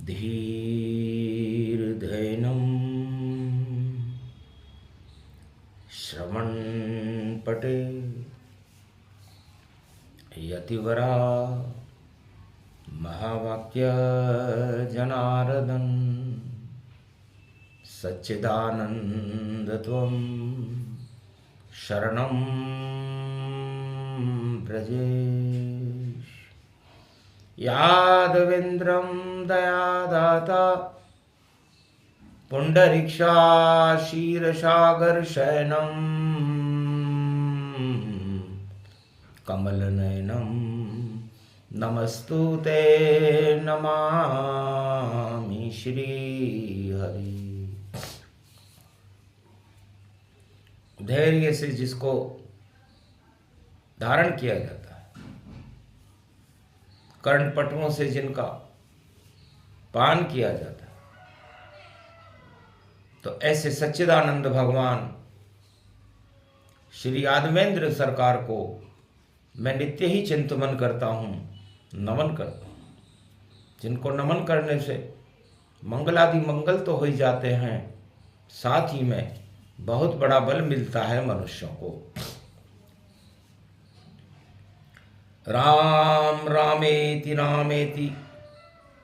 धीर्धैनं श्रवणपटे यतिवरा महावाक्य जनार्दन सच्चिदानन्दत्वं शरणं व्रजेश। यादवेन्द्रं दयादाता पुण्डरीक्षाशीरसागरशयनं कमलनयनं नमस्तुते नमामि श्रीहरि। धैर्य से जिसको धारण किया जाता है, कर्णपटुओं से जिनका पान किया जाता है, तो ऐसे सच्चिदानंद भगवान श्री यादवेंद्र सरकार को मैं नित्य ही चिंतन करता हूँ, नमन करता हूँ। जिनको नमन करने से मंगलादि मंगल तो हो ही जाते हैं, साथ ही में बहुत बड़ा बल मिलता है मनुष्यों को। राम रामेति रामेति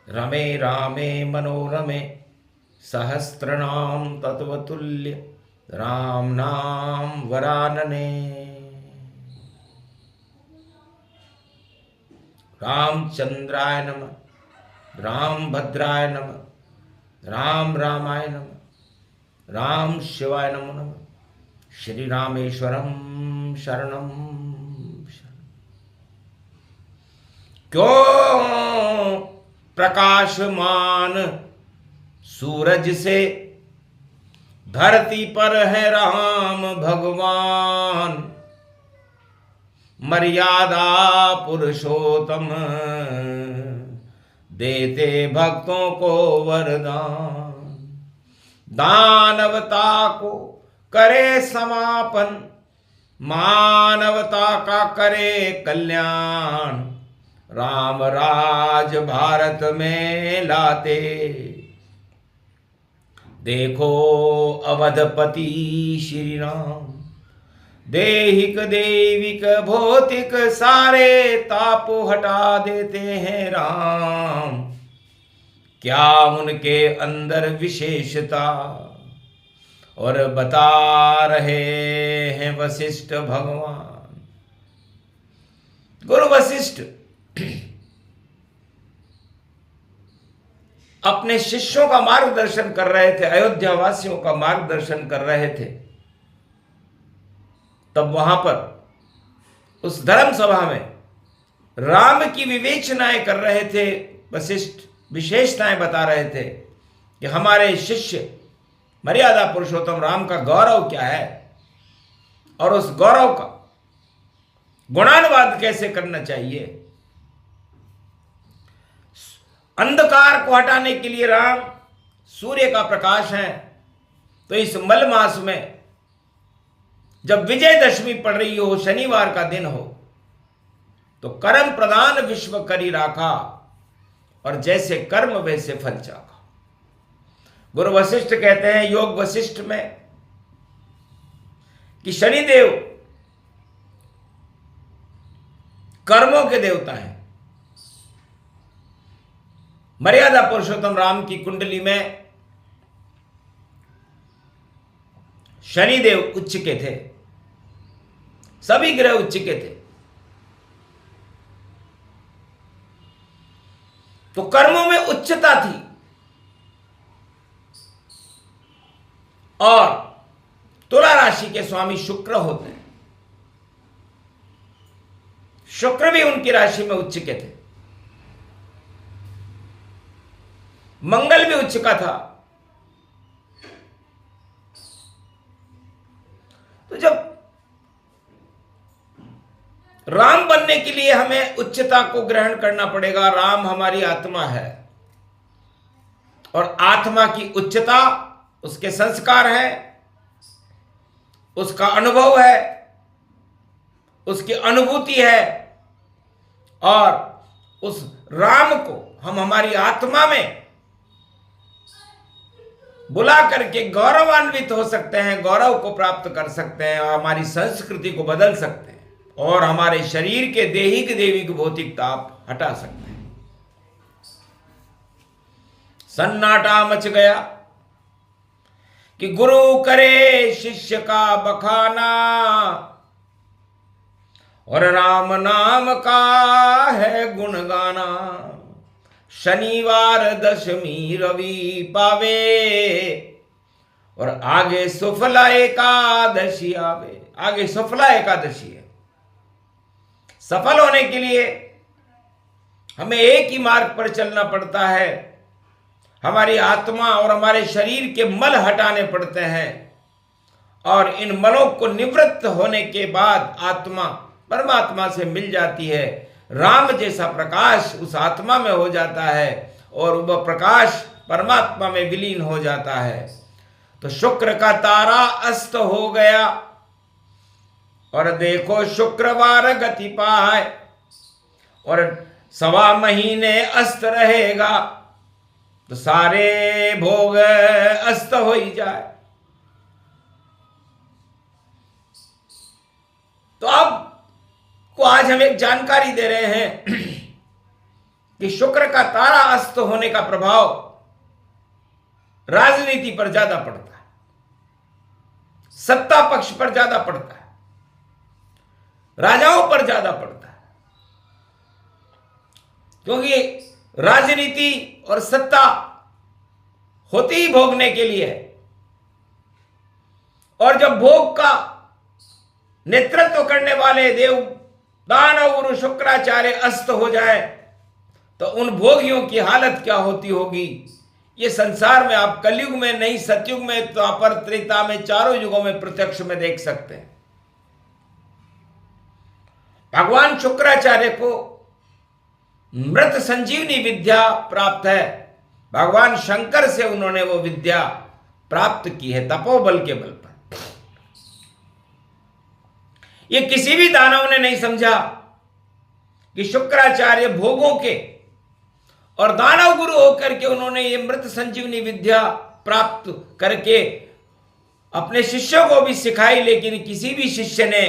रमे रामे मनोरमे सहस्रनाम तत्वतुल्य राम नाम वरानने। रामचंद्राय नमः, राम भद्राय नमः, राम रामाय नमः, राम शिवाय नमो नमः। श्री रामेश्वरम शरणम शरणम। क्यों प्रकाशमान सूरज से धरती पर है राम भगवान, मर्यादा पुरुषोत्तम देते भक्तों को वरदान। दानवता को करे समापन, मानवता का करे कल्याण, राम राज भारत में लाते। देखो अवधपति श्री राम, देहिक देविक भौतिक सारे ताप हटा देते हैं राम। क्या उनके अंदर विशेषता और बता रहे हैं वशिष्ठ भगवान। गुरु वशिष्ठ अपने शिष्यों का मार्गदर्शन कर रहे थे, अयोध्या वासियों का मार्गदर्शन कर रहे थे। तब वहां पर उस धर्म सभा में राम की विवेचनाएं कर रहे थे वशिष्ठ, विशेषताएं बता रहे थे कि हमारे शिष्य मर्यादा पुरुषोत्तम राम का गौरव क्या है और उस गौरव का गुणानुवाद कैसे करना चाहिए। अंधकार को हटाने के लिए राम सूर्य का प्रकाश है, तो इस मल मास में जब विजयदशमी पड़ रही हो, शनिवार का दिन हो, तो कर्म प्रदान विश्व करी राखा, और जैसे कर्म वैसे फल चाखा। गुरु वशिष्ठ कहते हैं योग वशिष्ठ में कि शनिदेव कर्मों के देवता हैं। मर्यादा पुरुषोत्तम राम की कुंडली में शनिदेव उच्च के थे, सभी ग्रह उच्च के थे। तो कर्मों में उच्चता थी, और तुला राशि के स्वामी शुक्र होते हैं। शुक्र भी उनकी राशि में उच्च के थे, मंगल भी उच्च का था। तो जब राम बनने के लिए हमें उच्चता को ग्रहण करना पड़ेगा। राम हमारी आत्मा है, और आत्मा की उच्चता उसके संस्कार है, उसका अनुभव है, उसकी अनुभूति है, और उस राम को हम हमारी आत्मा में बुला करके गौरवान्वित हो सकते हैं, गौरव को प्राप्त कर सकते हैं और हमारी संस्कृति को बदल सकते हैं और हमारे शरीर के दैहिक दैविक भौतिक ताप हटा सकते हैं। सन्नाटा मच गया कि गुरु करे शिष्य का बखाना और राम नाम का है गुण गाना। शनिवार दशमी रवि पावे और आगे सुफला एकादशी आवे। आगे सुफला एकादशी है। सफल होने के लिए हमें एक ही मार्ग पर चलना पड़ता है। हमारी आत्मा और हमारे शरीर के मल हटाने पड़ते हैं और इन मलों को निवृत्त होने के बाद आत्मा परमात्मा से मिल जाती है। राम जैसा प्रकाश उस आत्मा में हो जाता है और वह प्रकाश परमात्मा में विलीन हो जाता है। तो शुक्र का तारा अस्त हो गया और देखो शुक्रवार गति पाए और 1.25 महीने अस्त रहेगा तो सारे भोग अस्त हो ही जाए। तो अब को आज हम एक जानकारी दे रहे हैं कि शुक्र का तारा अस्त होने का प्रभाव राजनीति पर ज्यादा पड़ता है, सत्ता पक्ष पर ज्यादा पड़ता है, राजाओं पर ज्यादा पड़ता है। क्योंकि राजनीति और सत्ता होती ही भोगने के लिए है और जब भोग का नेतृत्व करने वाले देव दानव गुरु शुक्राचार्य अस्त हो जाए तो उन भोगियों की हालत क्या होती होगी, ये संसार में आप कलयुग में नहीं, सतयुग में, द्वापर त्रेता में, चारों युगों में प्रत्यक्ष में देख सकते हैं। भगवान शुक्राचार्य को मृत संजीवनी विद्या प्राप्त है। भगवान शंकर से उन्होंने वो विद्या प्राप्त की है तपोबल के बल पर। ये किसी भी दानव ने नहीं समझा कि शुक्राचार्य भोगों के और दानव गुरु होकर के उन्होंने ये मृत संजीवनी विद्या प्राप्त करके अपने शिष्यों को भी सिखाई। लेकिन किसी भी शिष्य ने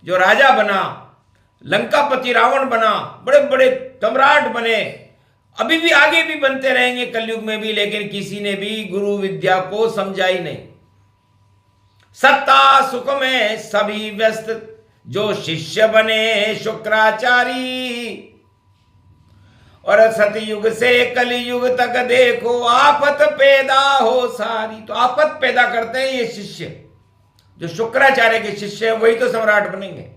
जो राजा बना, लंकापति रावण बना, बड़े बड़े सम्राट बने, अभी भी आगे भी बनते रहेंगे कलयुग में भी, लेकिन किसी ने भी गुरु विद्या को समझा ही नहीं। सत्ता सुख में सभी व्यस्त जो शिष्य बने शुक्राचारी और सतयुग से कलयुग तक देखो आफत पैदा हो सारी। तो आफत पैदा करते हैं ये शिष्य, जो शुक्राचार्य के शिष्य हैं वही तो सम्राट बनेंगे।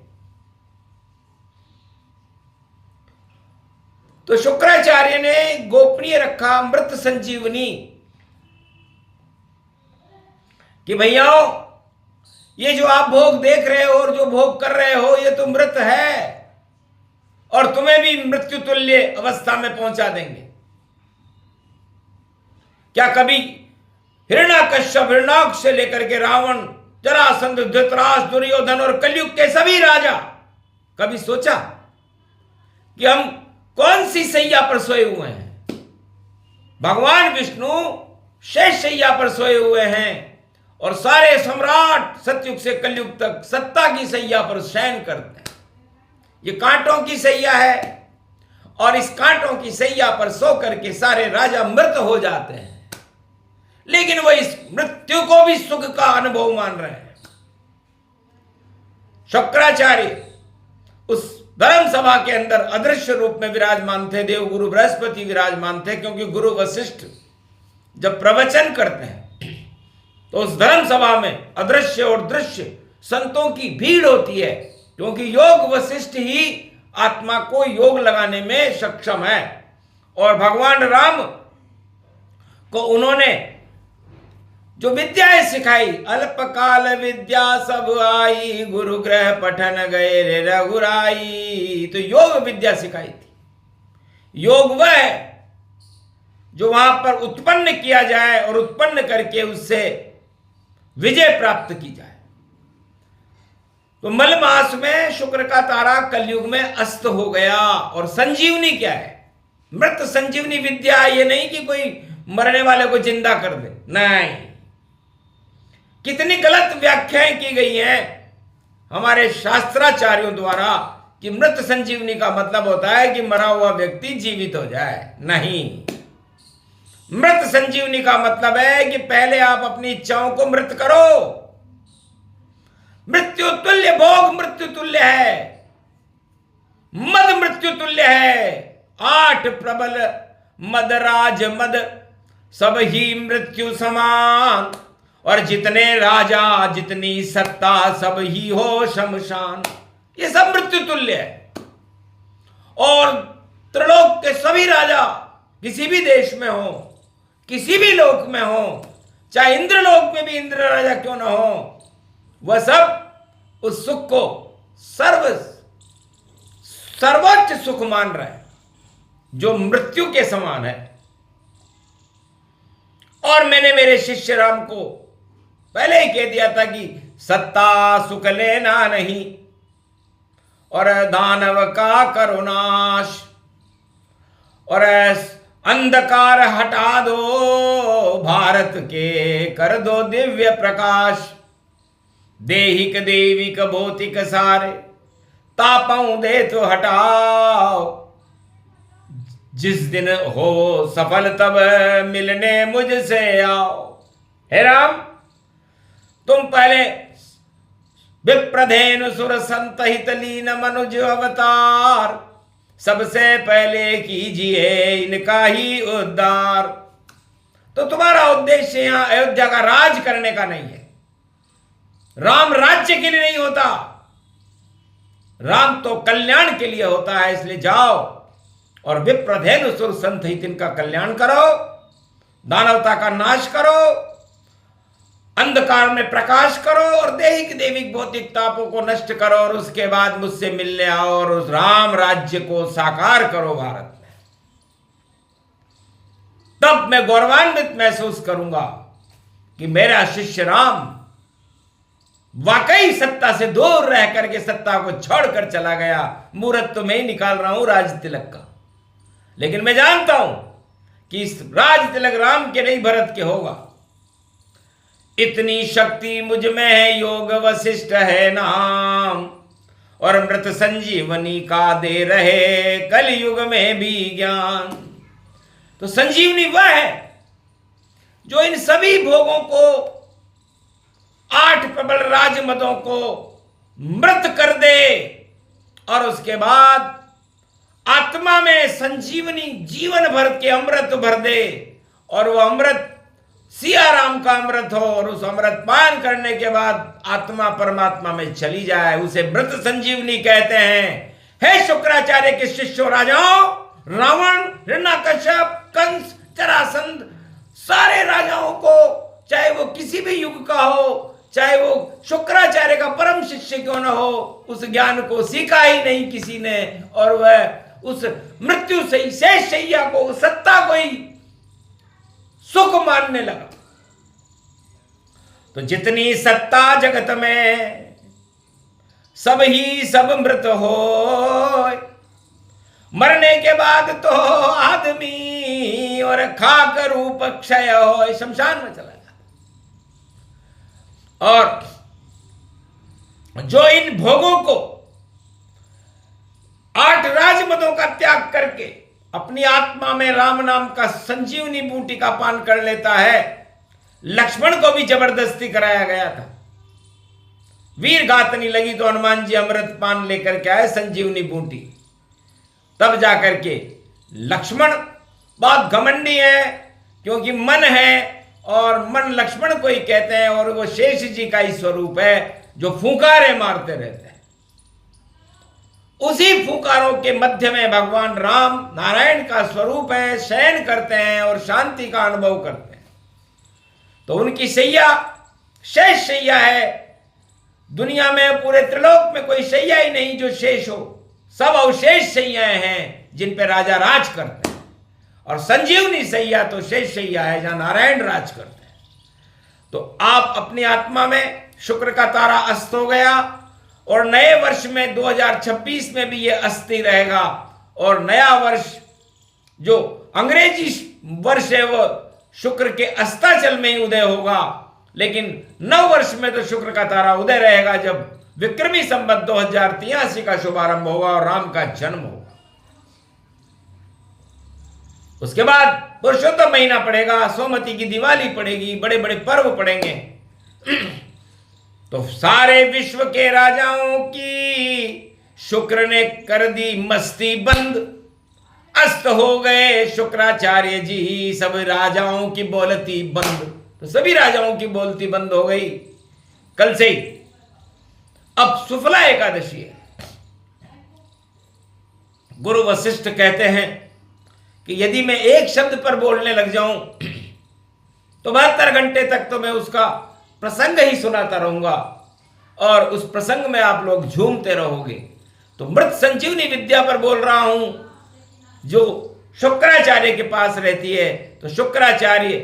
तो शुक्राचार्य ने गोपनीय रखा मृत संजीवनी कि भैयाओ ये जो आप भोग देख रहे हो और जो भोग कर रहे हो ये तो मृत है और तुम्हें भी मृत्यु तुल्य अवस्था में पहुंचा देंगे। क्या कभी हिरण्याकश्यप, हिरण्याक्ष से लेकर के रावण, जरासंध, धृतराष्ट्र, दुर्योधन और कलयुग के सभी राजा कभी सोचा कि हम कौन सी सैया पर सोए हुए हैं? भगवान विष्णु शेष सैया पर सोए हुए हैं और सारे सम्राट सतयुग से कलयुग तक सत्ता की सैया पर शयन करते हैं। ये कांटों की सैया है और इस कांटों की सैया पर सो करके सारे राजा मृत हो जाते हैं, लेकिन वो इस मृत्यु को भी सुख का अनुभव मान रहे हैं। शुक्राचार्य उस धर्म सभा के अंदर अदृश्य रूप में विराजमान थे। देवगुरु बृहस्पति विराजमान थे, क्योंकि गुरु वशिष्ठ जब प्रवचन करते हैं तो उस धर्म सभा में अदृश्य और दृश्य संतों की भीड़ होती है, क्योंकि योग वशिष्ठ ही आत्मा को योग लगाने में सक्षम है। और भगवान राम को उन्होंने जो विद्याएं सिखाई, अल्पकाल विद्या सब आई, गुरु ग्रह पठन गए रे रघुराई, तो योग विद्या सिखाई थी। योग वह है जो वहां पर उत्पन्न किया जाए और उत्पन्न करके उससे विजय प्राप्त की जाए। तो मल मास में शुक्र का तारा कलयुग में अस्त हो गया। और संजीवनी क्या है? मृत संजीवनी विद्या। ये नहीं कि कोई मरने वाले को जिंदा कर दे, नहीं, कितनी गलत व्याख्याएं की गई हैं हमारे शास्त्राचार्यों द्वारा कि मृत संजीवनी का मतलब होता है कि मरा हुआ व्यक्ति जीवित हो जाए। नहीं, मृत संजीवनी का मतलब है कि पहले आप अपनी इच्छाओं को मृत करो। मृत्यु तुल्य भोग मृत्यु तुल्य है, मद मृत्यु तुल्य है। 8 प्रबल मदराज मद सब ही मृत्यु समान, और जितने राजा जितनी सत्ता सब ही हो शमशान। ये सब मृत्यु तुल्य है। और त्रिलोक के सभी राजा किसी भी देश में हो, किसी भी लोक में हो, चाहे इंद्रलोक में भी इंद्र राजा क्यों ना हो, वह सब उस सुख को सर्वोच्च सुख मान रहे हैं जो मृत्यु के समान है। और मैंने मेरे शिष्य राम को पहले ही कह दिया था कि सत्ता सुख लेना नहीं, और दानव का करुणाश, और अंधकार हटा दो भारत के, कर दो दिव्य प्रकाश। देहिक देविक भौतिक सारे, तापाऊं दे तो हटाओ। जिस दिन हो सफल तब मिलने मुझसे आओ। हे राम, तुम पहले विप्रधेनु सुर संत हित लीन मनुज अवतार, सबसे पहले कीजिए इनका ही उद्धार। तो तुम्हारा उद्देश्य यहां अयोध्या का राज करने का नहीं है। राम राज्य के लिए नहीं होता, राम तो कल्याण के लिए होता है। इसलिए जाओ और विप्रधेनु सुर संत हित इनका कल्याण करो, दानवता का नाश करो, अंधकार में प्रकाश करो, और दैहिक दैविक भौतिक तापों को नष्ट करो, और उसके बाद मुझसे मिलने आओ और उस राम राज्य को साकार करो भारत में। तब मैं गौरवान्वित महसूस करूंगा कि मेरा शिष्य राम वाकई सत्ता से दूर रह करके सत्ता को छोड़कर चला गया। मुहूर्त तो मैं ही निकाल रहा हूं राज तिलक का, लेकिन मैं जानता हूं कि इस राज तिलक राम के नहीं भरत के होगा। इतनी शक्ति मुझ में है, योग वशिष्ठ है नाम, और मृत संजीवनी का दे रहे कलयुग में भी ज्ञान। तो संजीवनी वह है जो इन सभी भोगों को, 8 प्रबल राजमदों को मृत कर दे, और उसके बाद आत्मा में संजीवनी जीवन भर के अमृत भर दे, और वह अमृत सिया राम का अमृत हो, और उस अमृत पान करने के बाद आत्मा परमात्मा में चली जाए। उसे मृत संजीवनी कहते हैं। हे शुक्राचार्य के शिष्यों राजाओं, रावण, हिरण्यकश्यप, कंस, जरासंध, सारे राजाओं को, चाहे वो किसी भी युग का हो, चाहे वो शुक्राचार्य का परम शिष्य क्यों न हो, उस ज्ञान को सीखा ही नहीं किसी ने, और वह उस मृत्यु से ही, शेष शैया को, उस सत्ता को ही सुख मानने लगा। तो जितनी सत्ता जगत में, सब ही सब मृत हो, मरने के बाद तो आदमी और खाक रूप क्षय हो, शमशान में चला जाता। और जो इन भोगों को, 8 राजमदों का त्याग करके अपनी आत्मा में राम नाम का संजीवनी बूटी का पान कर लेता है, लक्ष्मण को भी जबरदस्ती कराया गया था। वीर गातनी लगी तो हनुमान जी अमृत पान लेकर के आए, संजीवनी बूटी। तब जाकर के लक्ष्मण बहुत घमंडी है, क्योंकि मन है, और मन लक्ष्मण को ही कहते हैं, और वो शेष जी का ही स्वरूप है जो फूंकारे मारते रहते हैं। उसी फूंकारों के मध्य में भगवान राम नारायण का स्वरूप है, शयन करते हैं और शांति का अनुभव करते हैं। तो उनकी शैया शेष शैया है। दुनिया में, पूरे त्रिलोक में कोई शैया ही नहीं जो शेष हो, सब अवशेष शैयाएं हैं जिन पे राजा राज करते हैं। और संजीवनी शैया तो शेष शैया है जहां नारायण राज करते हैं। तो आप अपनी आत्मा में, शुक्र का तारा अस्त हो गया, और नए वर्ष में 2026 में भी ये अस्थि रहेगा, और नया वर्ष जो अंग्रेजी वर्ष है वो शुक्र के अस्ताचल में ही उदय होगा। लेकिन 9 वर्ष में तो शुक्र का तारा उदय रहेगा, जब विक्रमी संवत 2083 का शुभारंभ होगा और राम का जन्म होगा। उसके बाद पुरुषोत्तम महीना पड़ेगा, सोमवती की दिवाली पड़ेगी, बड़े बड़े पर्व पड़ेंगे। तो सारे विश्व के राजाओं की शुक्र ने कर दी मस्ती बंद, अस्त हो गए शुक्राचार्य जी, सब राजाओं की बोलती बंद। तो सभी राजाओं की बोलती बंद हो गई कल से ही। अब सुफला एकादशी है। गुरु वशिष्ठ कहते हैं कि यदि मैं एक शब्द पर बोलने लग जाऊं तो 72 घंटे तक तो मैं उसका प्रसंग ही सुनाता रहूंगा और उस प्रसंग में आप लोग झूमते रहोगे। तो मृत संजीवनी विद्या पर बोल रहा हूं, जो शुक्राचार्य के पास रहती है। तो शुक्राचार्य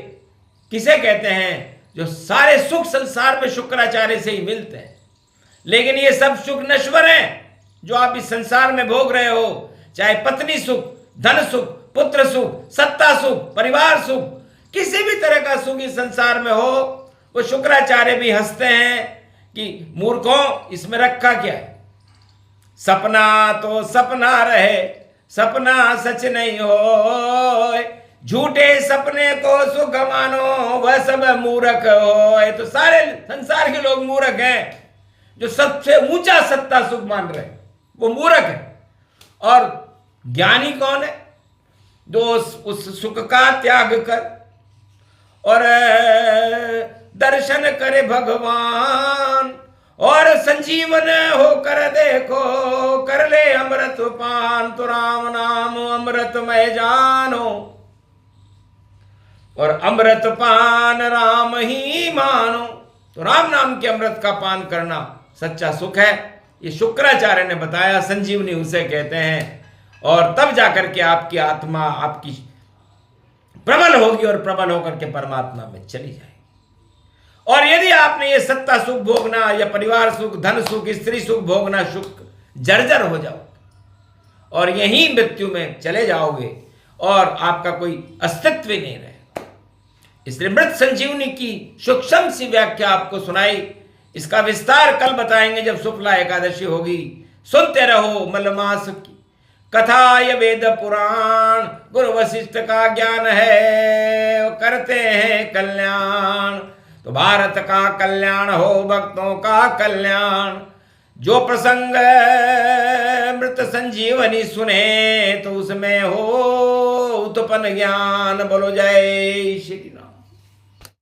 किसे कहते हैं? जो सारे सुख संसार में शुक्राचार्य से ही मिलते हैं। लेकिन ये सब सुख नश्वर हैं जो आप इस संसार में भोग रहे हो, चाहे पत्नी सुख, धन सुख, पुत्र सुख, सत्ता सुख, परिवार सुख, किसी भी तरह का सुख इस संसार में हो, वो शुक्राचार्य भी हंसते हैं कि मूर्खों, इसमें रखा क्या है? सपना तो सपना रहे, सपना सच नहीं हो, झूठे सपने को सुख मानो, वह सब मूर्ख हो। तो सारे संसार के लोग मूर्ख हैं। जो सबसे ऊंचा सत्ता सुख मान रहे हैं वो मूर्ख है। और ज्ञानी कौन है? जो उस सुख का त्याग कर और दर्शन करे भगवान, और संजीवन होकर देखो, कर ले अमृत पान, तो राम नाम अमृतमय जानो, और अमृत पान राम ही मानो। तो राम नाम के अमृत का पान करना सच्चा सुख है। ये शुक्राचार्य ने बताया, संजीवनी उसे कहते हैं। और तब जाकर के आपकी आत्मा आपकी प्रबल होगी और प्रबल होकर के परमात्मा में चली जाएगी। और यदि आपने ये सत्ता सुख भोगना या परिवार सुख, धन सुख, स्त्री सुख भोगना, सुख जर्जर हो जाओगे और यहीं मृत्यु में चले जाओगे और आपका कोई अस्तित्व ही नहीं रहेगा। इसलिए मृत संजीवनी की सूक्ष्म सी व्याख्या आपको सुनाई। इसका विस्तार कल बताएंगे जब शुक्ला एकादशी होगी। सुनते रहो मलमास की कथा, ये वेद पुराण, गुरु वशिष्ठ का ज्ञान है, करते हैं कल्याण। तो भारत का कल्याण हो, भक्तों का कल्याण। जो प्रसंग मृत संजीवनी सुने तो उसमें हो उत्पन्न ज्ञान। बोलो जय श्री राम।